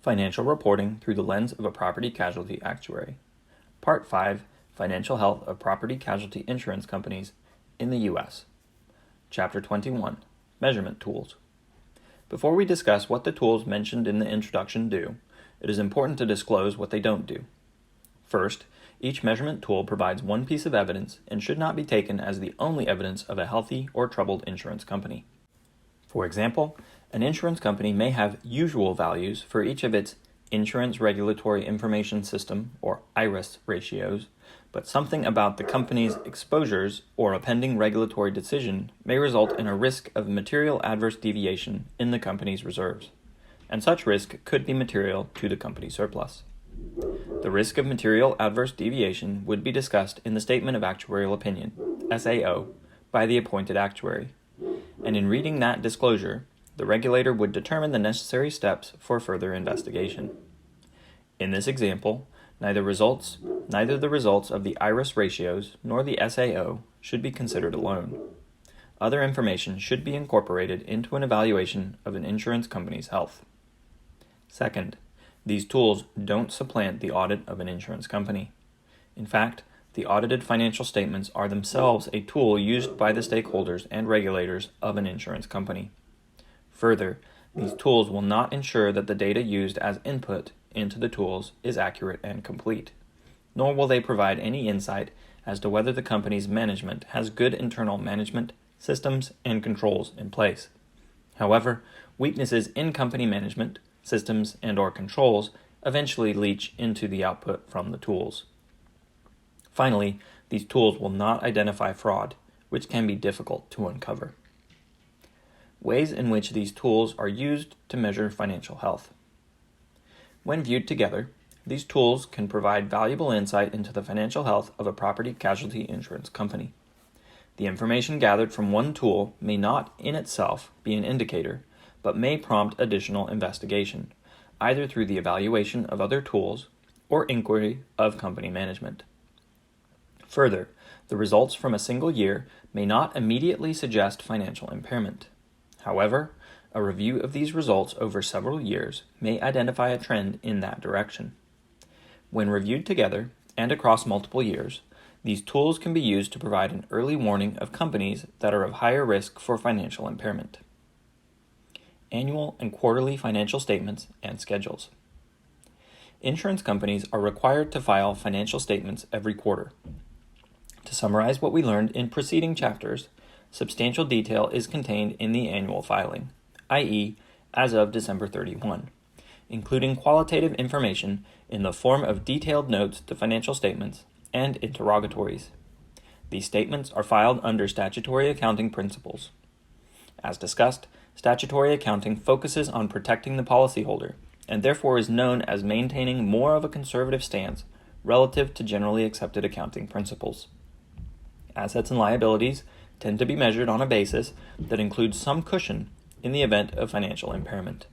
Financial Reporting Through the Lens of a Property Casualty Actuary. Part 5, Financial Health of Property Casualty Insurance Companies in the U.S. Chapter 21, Measurement Tools. Before we discuss what the tools mentioned in the introduction do, it is important to disclose what they don't do. First, each measurement tool provides one piece of evidence and should not be taken as the only evidence of a healthy or troubled insurance company. For example, an insurance company may have usual values for each of its Insurance Regulatory Information System, or IRIS ratios, but something about the company's exposures or a pending regulatory decision may result in a risk of material adverse deviation in the company's reserves, and such risk could be material to the company's surplus. The risk of material adverse deviation would be discussed in the Statement of Actuarial Opinion, SAO, by the appointed actuary, and in reading that disclosure, the regulator would determine the necessary steps for further investigation. In this example, neither the results of the IRIS ratios nor the SAO should be considered alone. Other information should be incorporated into an evaluation of an insurance company's health. Second, these tools don't supplant the audit of an insurance company. In fact, the audited financial statements are themselves a tool used by the stakeholders and regulators of an insurance company. Further, these tools will not ensure that the data used as input into the tools is accurate and complete, nor will they provide any insight as to whether the company's management has good internal management, systems, and controls in place. However, weaknesses in company management, systems, and/or controls eventually leach into the output from the tools. Finally, these tools will not identify fraud, which can be difficult to uncover. Ways in which these tools are used to measure financial health. When viewed together, these tools can provide valuable insight into the financial health of a property casualty insurance company. The information gathered from one tool may not in itself be an indicator, but may prompt additional investigation, either through the evaluation of other tools or inquiry of company management. Further, the results from a single year may not immediately suggest financial impairment. However, a review of these results over several years may identify a trend in that direction. When reviewed together and across multiple years, these tools can be used to provide an early warning of companies that are of higher risk for financial impairment. Annual and quarterly financial statements and schedules. Insurance companies are required to file financial statements every quarter. To summarize what we learned in preceding chapters, substantial detail is contained in the annual filing, i.e., as of December 31, including qualitative information in the form of detailed notes to financial statements and interrogatories. These statements are filed under statutory accounting principles. As discussed, statutory accounting focuses on protecting the policyholder and therefore is known as maintaining more of a conservative stance relative to generally accepted accounting principles. Assets and liabilities tend to be measured on a basis that includes some cushion in the event of financial impairment.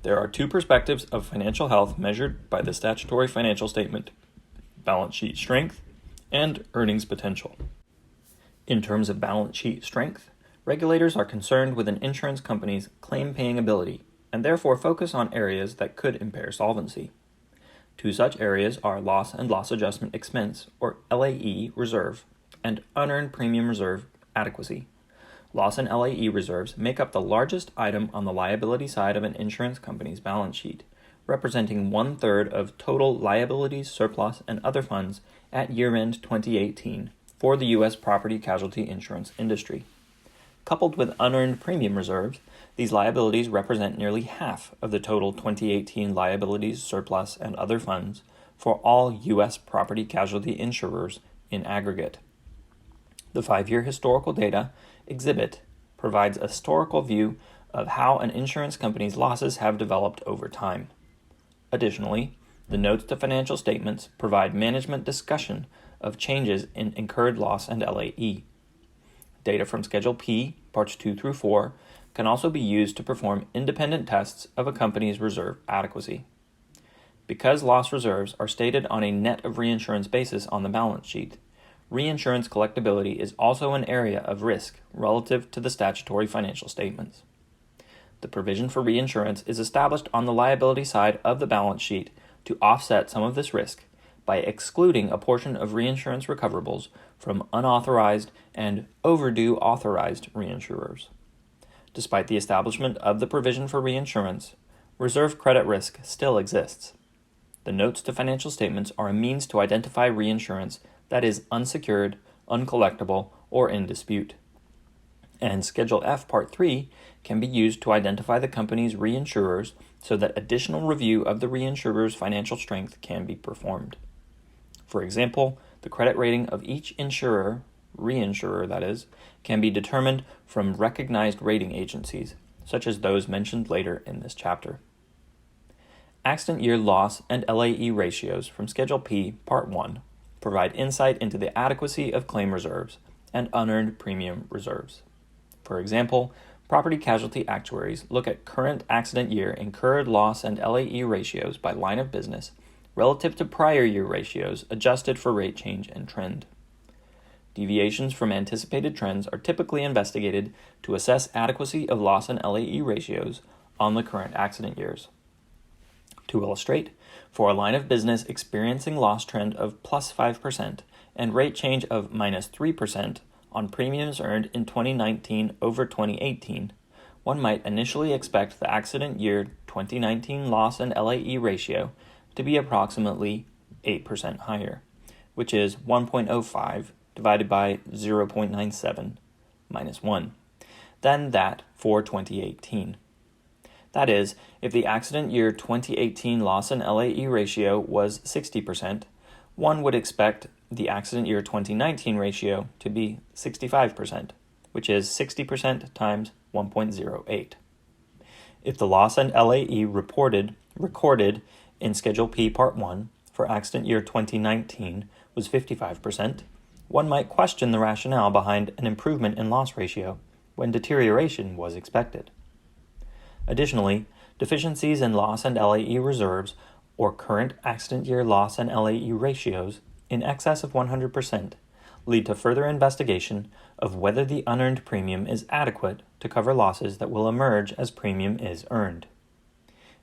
There are two perspectives of financial health measured by the statutory financial statement: balance sheet strength and earnings potential. In terms of balance sheet strength, regulators are concerned with an insurance company's claim-paying ability and therefore focus on areas that could impair solvency. Two such areas are loss and loss adjustment expense, or LAE, reserve, and unearned premium reserve adequacy. Loss and LAE reserves make up the largest item on the liability side of an insurance company's balance sheet, representing 1/3 of total liabilities, surplus, and other funds at year-end 2018 for the U.S. property casualty insurance industry. Coupled with unearned premium reserves, these liabilities represent nearly half of the total 2018 liabilities, surplus, and other funds for all U.S. property casualty insurers in aggregate. The 5-year historical data exhibit provides a historical view of how an insurance company's losses have developed over time. Additionally, the notes to financial statements provide management discussion of changes in incurred loss and LAE. Data from Schedule P, Parts 2 through 4, can also be used to perform independent tests of a company's reserve adequacy. Because loss reserves are stated on a net of reinsurance basis on the balance sheet, reinsurance collectability is also an area of risk relative to the statutory financial statements. The provision for reinsurance is established on the liability side of the balance sheet to offset some of this risk by excluding a portion of reinsurance recoverables from unauthorized and overdue authorized reinsurers. Despite the establishment of the provision for reinsurance, reserve credit risk still exists. The notes to financial statements are a means to identify reinsurance that is unsecured, uncollectible, or in dispute. And Schedule F Part 3 can be used to identify the company's reinsurers so that additional review of the reinsurer's financial strength can be performed. For example, the credit rating of each reinsurer that is, can be determined from recognized rating agencies, such as those mentioned later in this chapter. Accident year loss and LAE ratios from Schedule P, Part 1, provide insight into the adequacy of claim reserves and unearned premium reserves. For example, property casualty actuaries look at current accident year incurred loss and LAE ratios by line of business relative to prior year ratios adjusted for rate change and trend. Deviations from anticipated trends are typically investigated to assess adequacy of loss and LAE ratios on the current accident years. To illustrate, for a line of business experiencing loss trend of plus 5% and rate change of minus 3% on premiums earned in 2019 over 2018, one might initially expect the accident year 2019 loss and LAE ratio to be approximately 8% higher, which is 1.05 divided by 0.97 minus 1, than that for 2018. That is, if the accident year 2018 loss and LAE ratio was 60%, one would expect the accident year 2019 ratio to be 65%, which is 60% times 1.08. If the loss and LAE recorded in Schedule P Part 1 for accident year 2019 was 55%, one might question the rationale behind an improvement in loss ratio when deterioration was expected. Additionally, deficiencies in loss and LAE reserves or current accident year loss and LAE ratios in excess of 100% lead to further investigation of whether the unearned premium is adequate to cover losses that will emerge as premium is earned.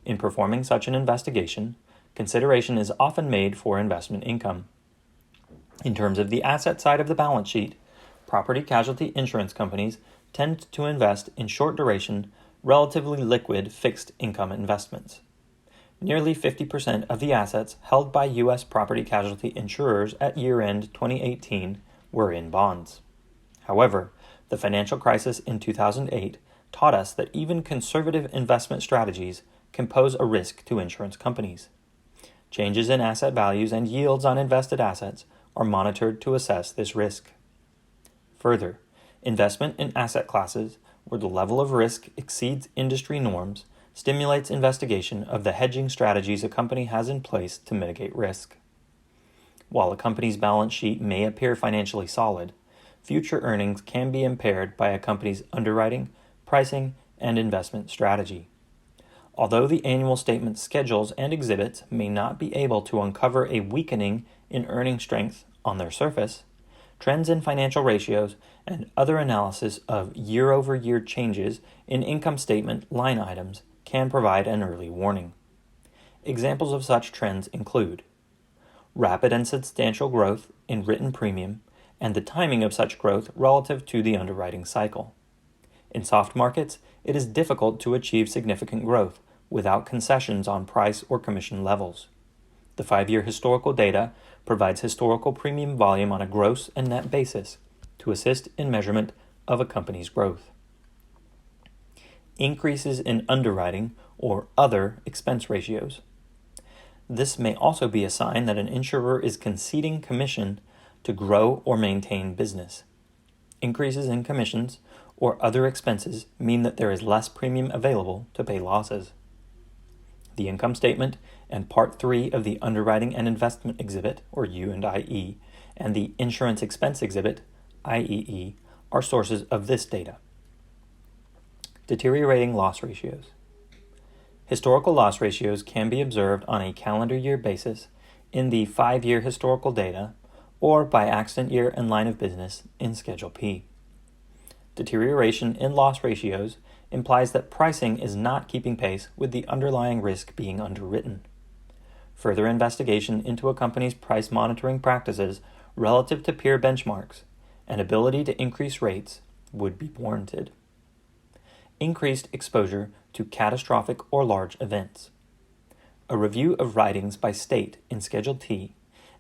In performing such an investigation, consideration is often made for investment income. In terms of the asset side of the balance sheet, property casualty insurance companies tend to invest in short duration, relatively liquid fixed income investments. Nearly 50% of the assets held by U.S. property casualty insurers at year-end 2018 were in bonds. However, the financial crisis in 2008 taught us that even conservative investment strategies can pose a risk to insurance companies. Changes in asset values and yields on invested assets are monitored to assess this risk. Further, investment in asset classes where the level of risk exceeds industry norms stimulates investigation of the hedging strategies a company has in place to mitigate risk. While a company's balance sheet may appear financially solid, future earnings can be impaired by a company's underwriting, pricing, and investment strategy. Although the annual statement schedules and exhibits may not be able to uncover a weakening in earning strength on their surface, trends in financial ratios and other analysis of year-over-year changes in income statement line items can provide an early warning. Examples of such trends include rapid and substantial growth in written premium and the timing of such growth relative to the underwriting cycle. In soft markets, it is difficult to achieve significant growth without concessions on price or commission levels. The 5-year historical data provides historical premium volume on a gross and net basis to assist in measurement of a company's growth. Increases in underwriting or other expense ratios. This may also be a sign that an insurer is conceding commission to grow or maintain business. Increases in commissions or other expenses mean that there is less premium available to pay losses. The income statement and Part 3 of the Underwriting and Investment Exhibit, or U&IE, and the Insurance Expense Exhibit, IEE, are sources of this data. Deteriorating loss ratios. Historical loss ratios can be observed on a calendar year basis in the 5-year historical data or by accident year and line of business in Schedule P. Deterioration in loss ratios implies that pricing is not keeping pace with the underlying risk being underwritten. Further investigation into a company's price monitoring practices relative to peer benchmarks and ability to increase rates would be warranted. Increased exposure to catastrophic or large events. A review of writings by state in Schedule T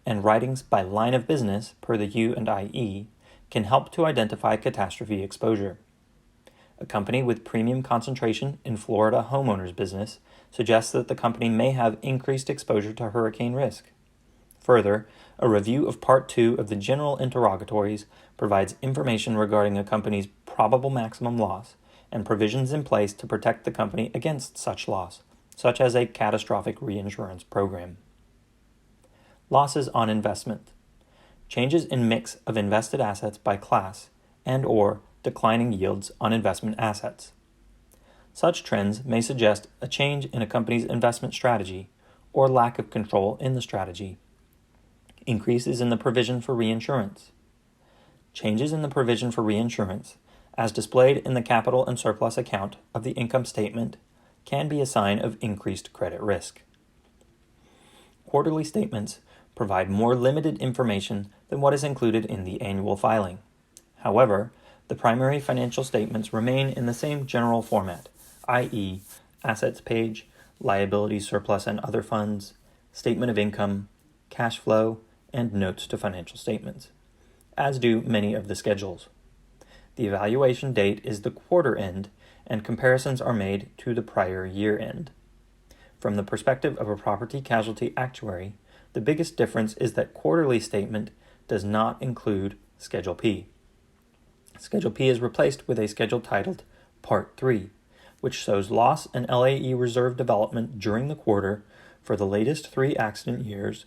and writings by line of business per the U&IE can help to identify catastrophe exposure. A company with premium concentration in Florida homeowners business suggests that the company may have increased exposure to hurricane risk. Further, a review of Part 2 of the general interrogatories provides information regarding a company's probable maximum loss and provisions in place to protect the company against such loss, such as a catastrophic reinsurance program. Losses on investment. Changes in mix of invested assets by class and/or declining yields on investment assets. Such trends may suggest a change in a company's investment strategy or lack of control in the strategy. Increases in the provision for reinsurance. Changes in the provision for reinsurance, as displayed in the capital and surplus account of the income statement, can be a sign of increased credit risk. Quarterly statements provide more limited information than what is included in the annual filing. However, the primary financial statements remain in the same general format, i.e., assets page, liabilities, surplus and other funds, statement of income, cash flow, and notes to financial statements, as do many of the schedules. The evaluation date is the quarter end, and comparisons are made to the prior year end. From the perspective of a property casualty actuary, the biggest difference is that quarterly statement does not include Schedule P. Schedule P is replaced with a schedule titled Part 3, which shows loss and LAE reserve development during the quarter for the latest 3 accident years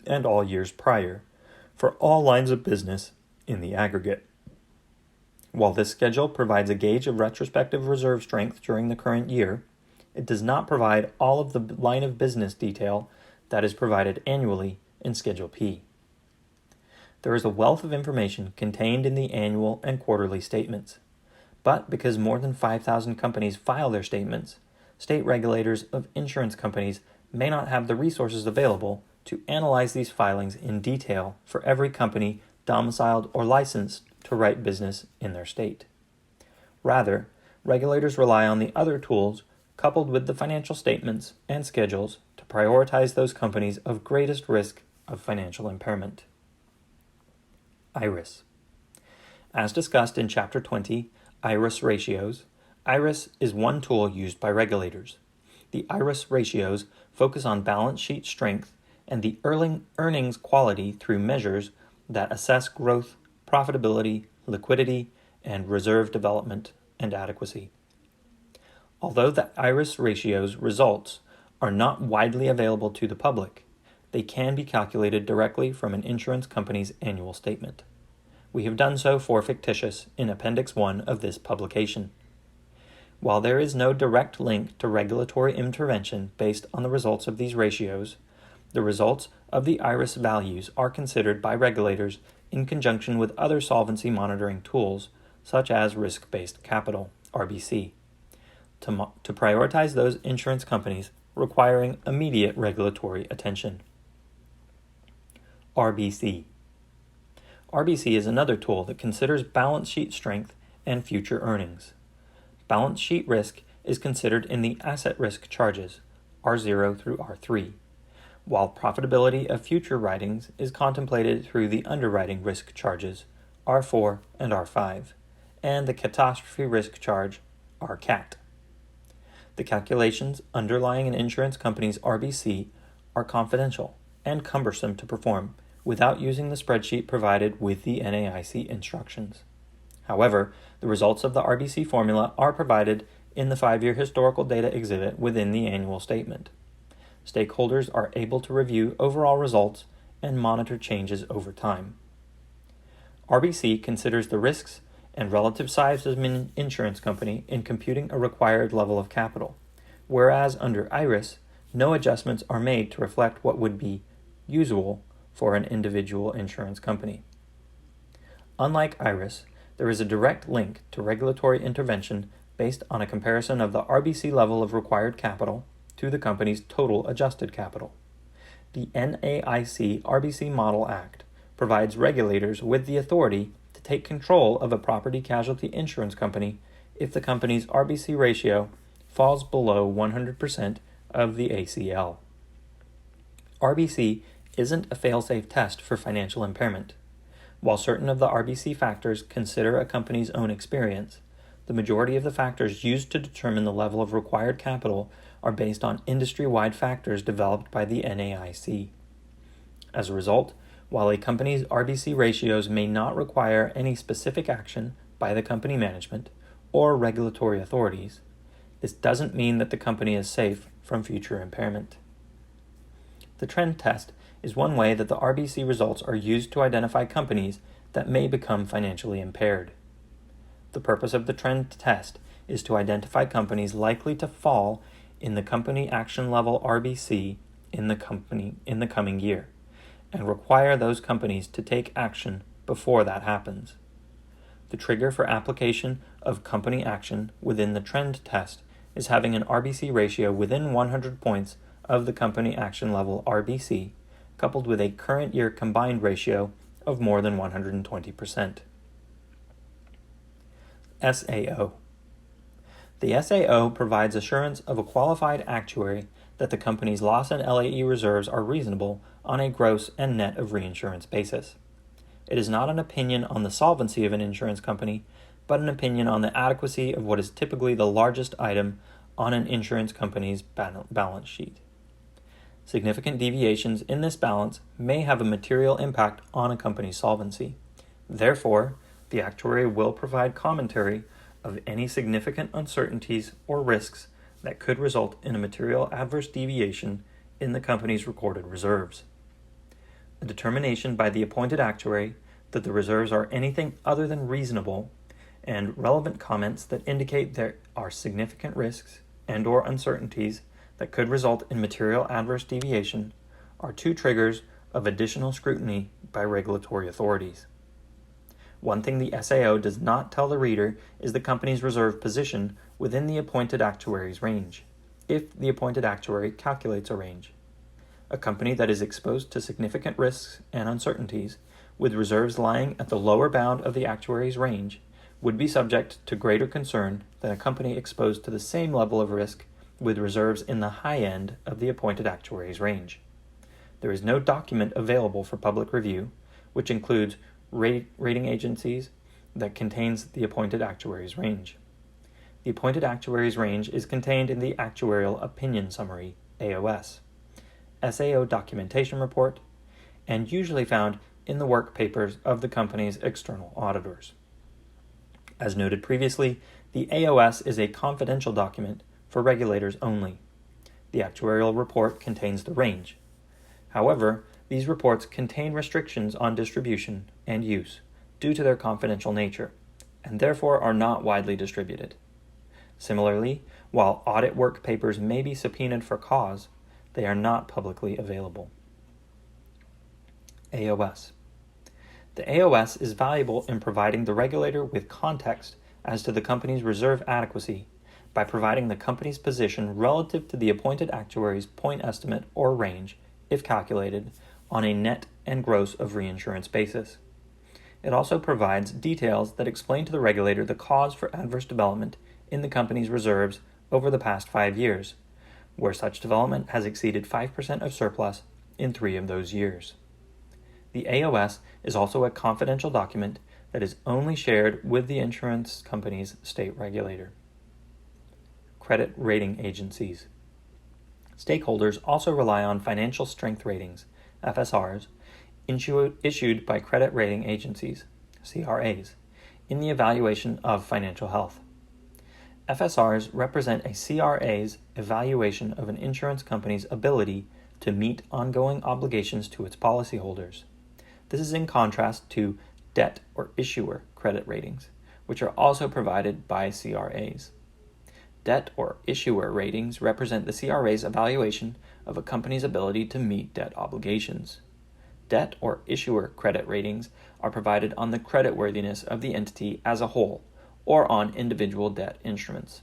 and all years prior, for all lines of business in the aggregate. While this schedule provides a gauge of retrospective reserve strength during the current year, it does not provide all of the line of business detail that is provided annually in Schedule P. There is a wealth of information contained in the annual and quarterly statements, but because more than 5,000 companies file their statements, state regulators of insurance companies may not have the resources available to analyze these filings in detail for every company domiciled or licensed to write business in their state. Rather, regulators rely on the other tools coupled with the financial statements and schedules to prioritize those companies of greatest risk of financial impairment. IRIS. As discussed in Chapter 20, IRIS Ratios, IRIS is one tool used by regulators. The IRIS ratios focus on balance sheet strength and the earnings quality through measures that assess growth, profitability, liquidity, and reserve development and adequacy. Although the IRIS ratios results are not widely available to the public, they can be calculated directly from an insurance company's annual statement. We have done so for Fictitious in Appendix 1 of this publication. While there is no direct link to regulatory intervention based on the results of these ratios, the results of the IRIS values are considered by regulators in conjunction with other solvency monitoring tools, such as risk-based capital, RBC, to prioritize those insurance companies requiring immediate regulatory attention. RBC. RBC is another tool that considers balance sheet strength and future earnings. Balance sheet risk is considered in the asset risk charges, R0 through R3, while profitability of future writings is contemplated through the underwriting risk charges, R4 and R5, and the catastrophe risk charge, RCAT. The calculations underlying an insurance company's RBC are confidential and cumbersome to perform without using the spreadsheet provided with the NAIC instructions. However, the results of the RBC formula are provided in the 5-year historical data exhibit within the annual statement. Stakeholders are able to review overall results and monitor changes over time. RBC considers the risks and relative size of an insurance company in computing a required level of capital, whereas under IRIS, no adjustments are made to reflect what would be usual for an individual insurance company. Unlike IRIS, there is a direct link to regulatory intervention based on a comparison of the RBC level of required capital to the company's total adjusted capital. The NAIC RBC Model Act provides regulators with the authority to take control of a property casualty insurance company if the company's RBC ratio falls below 100% of the ACL. RBC isn't a fail-safe test for financial impairment. While certain of the RBC factors consider a company's own experience, the majority of the factors used to determine the level of required capital are based on industry-wide factors developed by the NAIC. As a result, while a company's RBC ratios may not require any specific action by the company management or regulatory authorities, this doesn't mean that the company is safe from future impairment. The trend test is one way that the RBC results are used to identify companies that may become financially impaired. The purpose of the trend test is to identify companies likely to fall in the company action level RBC in the coming year, and require those companies to take action before that happens. The trigger for application of company action within the trend test is having an RBC ratio within 100 points of the company action level RBC, coupled with a current year combined ratio of more than 120%. SAO. The SAO provides assurance of a qualified actuary that the company's loss and LAE reserves are reasonable on a gross and net of reinsurance basis. It is not an opinion on the solvency of an insurance company, but an opinion on the adequacy of what is typically the largest item on an insurance company's balance sheet. Significant deviations in this balance may have a material impact on a company's solvency. Therefore, the actuary will provide commentary of any significant uncertainties or risks that could result in a material adverse deviation in the company's recorded reserves. A determination by the appointed actuary that the reserves are anything other than reasonable, and relevant comments that indicate there are significant risks and/or uncertainties that could result in material adverse deviation, are two triggers of additional scrutiny by regulatory authorities. One thing the SAO does not tell the reader is the company's reserve position within the appointed actuary's range, if the appointed actuary calculates a range. A company that is exposed to significant risks and uncertainties, with reserves lying at the lower bound of the actuary's range, would be subject to greater concern than a company exposed to the same level of risk with reserves in the high end of the appointed actuary's range. There is no document available for public review, which includes rating agencies, that contains the appointed actuary's range. The appointed actuary's range is contained in the Actuarial Opinion Summary, AOS, SAO Documentation Report, and usually found in the work papers of the company's external auditors. As noted previously, the AOS is a confidential document for regulators only. The actuarial report contains the range. However, these reports contain restrictions on distribution and use due to their confidential nature, and therefore are not widely distributed. Similarly, while audit work papers may be subpoenaed for cause, they are not publicly available. AOS. The AOS is valuable in providing the regulator with context as to the company's reserve adequacy by providing the company's position relative to the appointed actuary's point estimate or range, if calculated, on a net and gross of reinsurance basis. It also provides details that explain to the regulator the cause for adverse development in the company's reserves over the past 5 years, where such development has exceeded 5% of surplus in 3 of those years. The AOS is also a confidential document that is only shared with the insurance company's state regulator. Credit rating agencies. Stakeholders also rely on financial strength ratings, FSRs, issued by credit rating agencies, CRAs, in the evaluation of financial health. FSRs represent a CRA's evaluation of an insurance company's ability to meet ongoing obligations to its policyholders. This is in contrast to debt or issuer credit ratings, which are also provided by CRAs. Debt or issuer ratings represent the CRA's evaluation of a company's ability to meet debt obligations. Debt or issuer credit ratings are provided on the creditworthiness of the entity as a whole, or on individual debt instruments.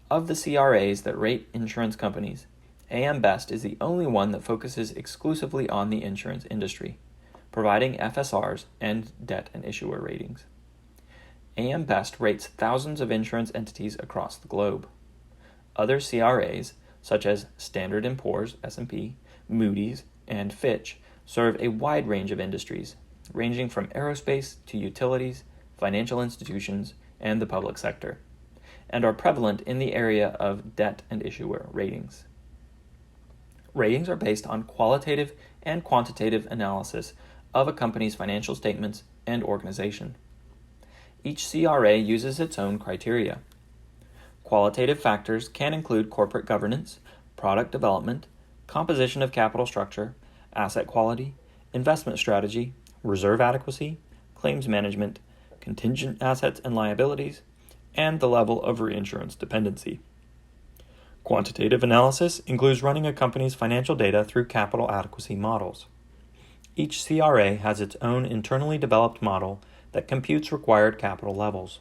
Of the CRAs that rate insurance companies, AM Best is the only one that focuses exclusively on the insurance industry, providing FSRs and debt and issuer ratings. AM Best rates thousands of insurance entities across the globe. Other CRAs, such as Standard & Poor's, S&P, Moody's, and Fitch, serve a wide range of industries, ranging from aerospace to utilities, financial institutions, and the public sector, and are prevalent in the area of debt and issuer ratings. Ratings are based on qualitative and quantitative analysis of a company's financial statements and organization. Each CRA uses its own criteria. Qualitative factors can include corporate governance, product development, composition of capital structure, asset quality, investment strategy, reserve adequacy, claims management, contingent assets and liabilities, and the level of reinsurance dependency. Quantitative analysis includes running a company's financial data through capital adequacy models. Each CRA has its own internally developed model that computes required capital levels.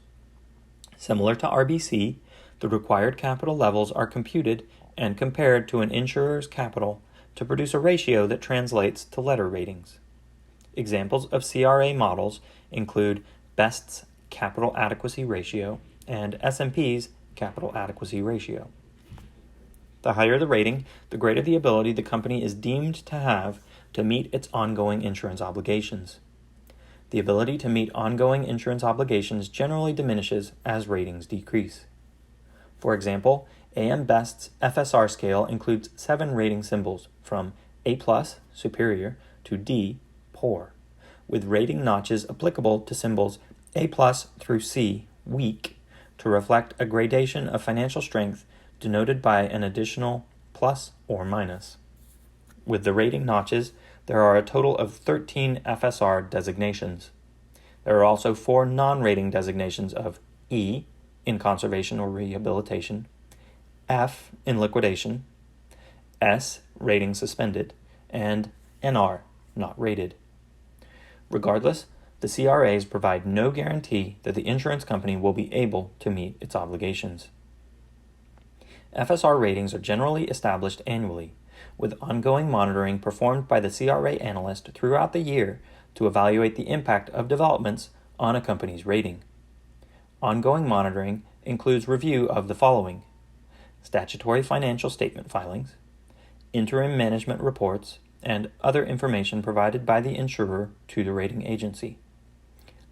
Similar to RBC, the required capital levels are computed and compared to an insurer's capital to produce a ratio that translates to letter ratings. Examples of CRA models include Best's capital adequacy ratio and S&P's capital adequacy ratio. The higher the rating, the greater the ability the company is deemed to have to meet its ongoing insurance obligations. The ability to meet ongoing insurance obligations generally diminishes as ratings decrease. For example, AM Best's FSR scale includes 7 rating symbols from A+, superior, to D, poor, with rating notches applicable to symbols A+ through C, weak, to reflect a gradation of financial strength denoted by an additional plus or minus. With the rating notches, there are a total of 13 FSR designations. There are also 4 non-rating designations of E, in conservation or rehabilitation, F, in liquidation, S, rating suspended, and NR, not rated. Regardless, the CRAs provide no guarantee that the insurance company will be able to meet its obligations. FSR ratings are generally established annually, with ongoing monitoring performed by the CRA analyst throughout the year to evaluate the impact of developments on a company's rating. Ongoing monitoring includes review of the following: statutory financial statement filings, interim management reports, and other information provided by the insurer to the rating agency.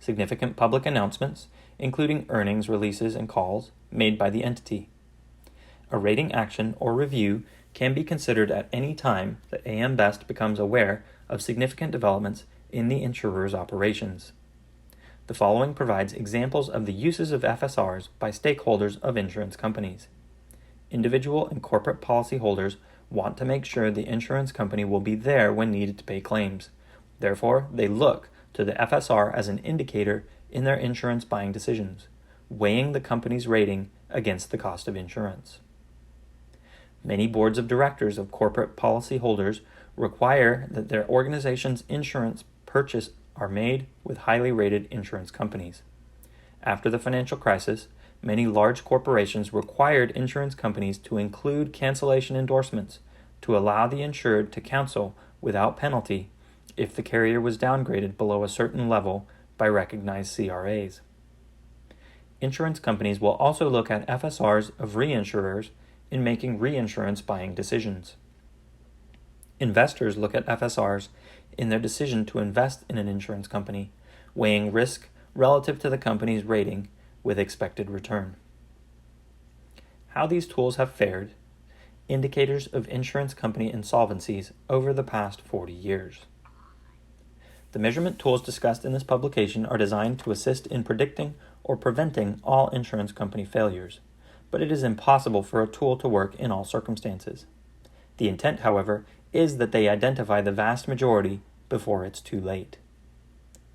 Significant public announcements, including earnings releases and calls made by the entity. A rating action or review can be considered at any time that AM Best becomes aware of significant developments in the insurer's operations. The following provides examples of the uses of FSRs by stakeholders of insurance companies. Individual and corporate policyholders want to make sure the insurance company will be there when needed to pay claims. Therefore, they look to the FSR as an indicator in their insurance buying decisions, weighing the company's rating against the cost of insurance. Many boards of directors of corporate policyholders require that their organization's insurance purchase are made with highly rated insurance companies. After the financial crisis, many large corporations required insurance companies to include cancellation endorsements to allow the insured to cancel without penalty if the carrier was downgraded below a certain level by recognized CRAs. Insurance companies will also look at FSRs of reinsurers in making reinsurance buying decisions. Investors look at FSRs in their decision to invest in an insurance company, weighing risk relative to the company's rating with expected return. How these tools have fared: indicators of insurance company insolvencies over the past 40 years. The measurement tools discussed in this publication are designed to assist in predicting or preventing all insurance company failures, but it is impossible for a tool to work in all circumstances. The intent, however, is that they identify the vast majority before it's too late.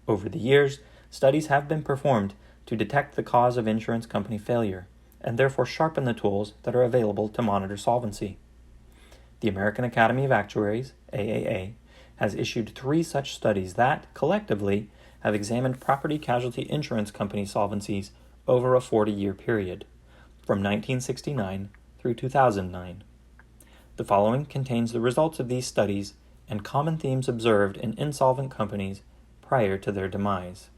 Over the years, studies have been performed to detect the cause of insurance company failure, and therefore sharpen the tools that are available to monitor solvency. The American Academy of Actuaries, AAA, has issued 3 such studies that, collectively, have examined property casualty insurance company solvencies over a 40-year period, from 1969 through 2009. The following contains the results of these studies and common themes observed in insolvent companies prior to their demise.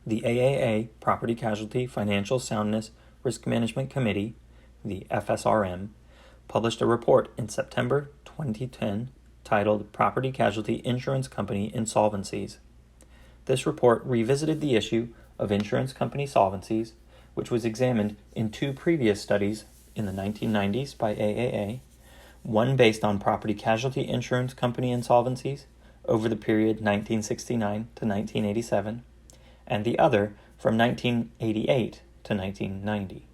The AAA Property Casualty Financial Soundness Risk Management Committee, the FSRM, published a report in September 2010 titled Property Casualty Insurance Company Insolvencies. This report revisited the issue of insurance company solvencies, which was examined in two previous studies in the 1990s by AAA, one based on property casualty insurance company insolvencies over the period 1969 to 1987, and the other from 1988 to 1990.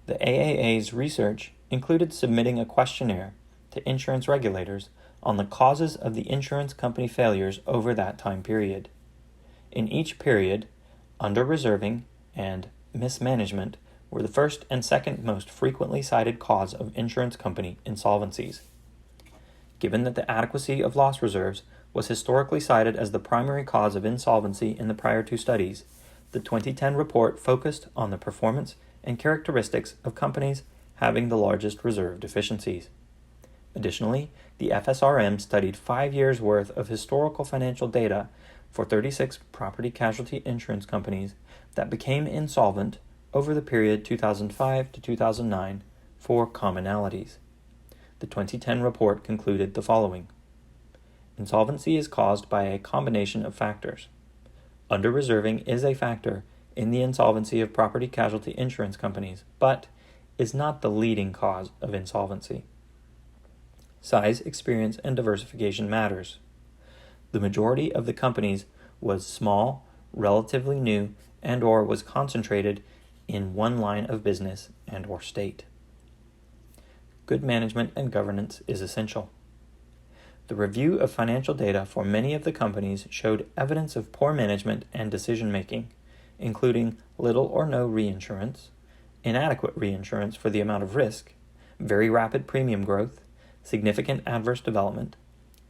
The AAA's research included submitting a questionnaire to insurance regulators on the causes of the insurance company failures over that time period. In each period, under-reserving and mismanagement were the first and second most frequently cited cause of insurance company insolvencies. Given that the adequacy of loss reserves was historically cited as the primary cause of insolvency in the prior two studies, the 2010 report focused on the performance and characteristics of companies having the largest reserve deficiencies. Additionally, the FSRM studied 5 years' worth of historical financial data for 36 property casualty insurance companies that became insolvent over the period 2005 to 2009 for commonalities. The 2010 report concluded the following. Insolvency is caused by a combination of factors. Under-reserving is a factor in the insolvency of property casualty insurance companies, but is not the leading cause of insolvency. Size, experience, and diversification matters. The majority of the companies was small, relatively new, and/or was concentrated in one line of business and/or state. Good management and governance is essential. The review of financial data for many of the companies showed evidence of poor management and decision-making, including little or no reinsurance, inadequate reinsurance for the amount of risk, very rapid premium growth, significant adverse development,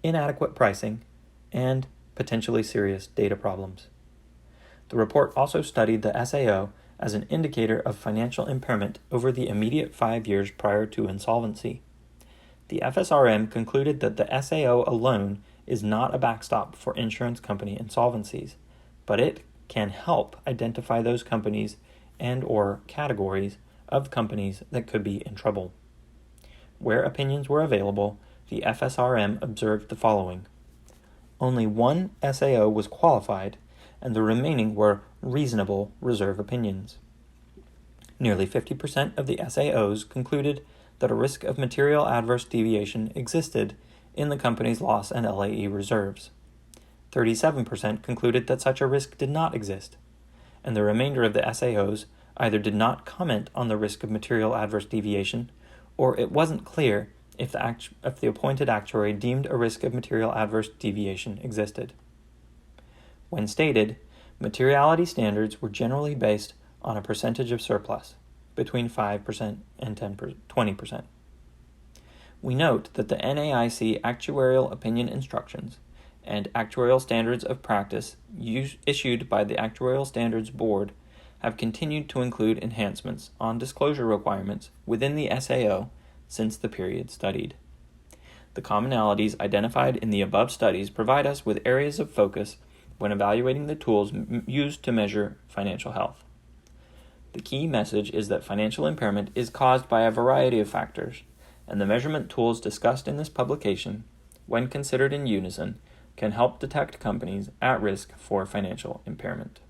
inadequate pricing, and potentially serious data problems. The report also studied the SAO as an indicator of financial impairment over the immediate 5 years prior to insolvency. The FSRM concluded that the SAO alone is not a backstop for insurance company insolvencies, but it can help identify those companies and/or categories of companies that could be in trouble. Where opinions were available, the FSRM observed the following. Only one SAO was qualified, and the remaining were reasonable reserve opinions. Nearly 50% of the SAOs concluded that a risk of material adverse deviation existed in the company's loss and LAE reserves. 37% concluded that such a risk did not exist, and the remainder of the SAOs either did not comment on the risk of material adverse deviation, or it wasn't clear if the appointed actuary deemed a risk of material adverse deviation existed. When stated, materiality standards were generally based on a percentage of surplus, between 5% and 20%. We note that the NAIC Actuarial Opinion Instructions and Actuarial Standards of Practice issued by the Actuarial Standards Board have continued to include enhancements on disclosure requirements within the SAO since the period studied. The commonalities identified in the above studies provide us with areas of focus when evaluating the tools used to measure financial health. The key message is that financial impairment is caused by a variety of factors, and the measurement tools discussed in this publication, when considered in unison, can help detect companies at risk for financial impairment.